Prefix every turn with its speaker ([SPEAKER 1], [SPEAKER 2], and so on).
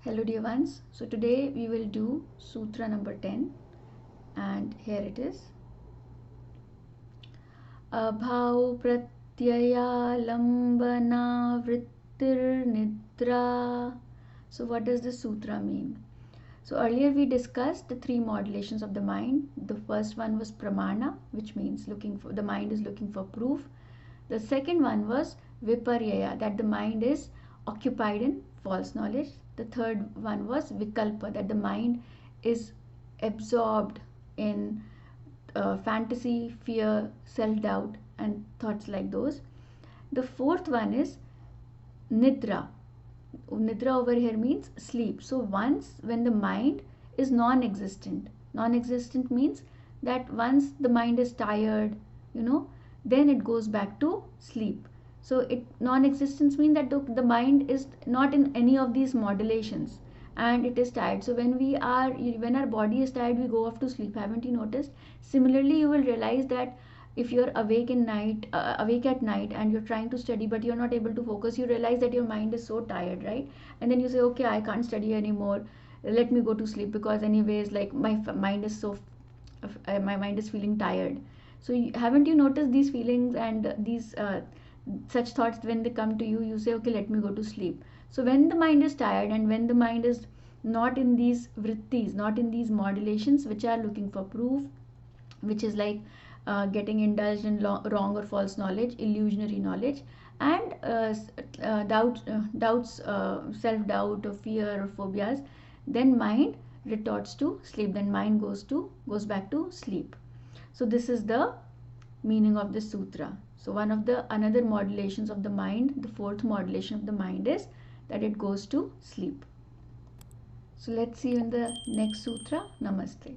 [SPEAKER 1] Hello dear ones, so today we will do sutra number 10 and here it is. Abhav pratyaya lambana vrittir nidra. So what does the sutra mean? So earlier we discussed the three modulations of the mind. The first one was pramana, which means the mind is looking for proof. The second one was viparyaya, that the mind is occupied in false knowledge. The third one was vikalpa, that the mind is absorbed in fantasy, fear, self-doubt and thoughts like those. The fourth one is nidra. Nidra over here means sleep. So once when the mind is non-existent means that once the mind is tired, then it goes back to sleep. So non-existence means that the mind is not in any of these modulations and it is tired. So when our body is tired, we go off to sleep. Haven't you noticed? Similarly, you will realize that if you're awake at night and you're trying to study but you're not able to focus, you realize that your mind is so tired, right? And then you say, okay, I can't study anymore, let me go to sleep, because anyways, like my mind is feeling tired. So haven't you noticed these feelings and these such thoughts? When they come to you, you say, okay, let me go to sleep. So when the mind is tired and when the mind is not in these vrittis, not in these modulations which are looking for proof, which is like getting indulged in wrong or false knowledge, illusionary knowledge, and doubts, self-doubt or fear or phobias, then mind retorts to sleep. Then mind goes back to sleep. So this is the meaning of the sutra. So another modulations of the mind, the fourth modulation of the mind is that it goes to sleep. So let's see you in the next sutra. Namaste.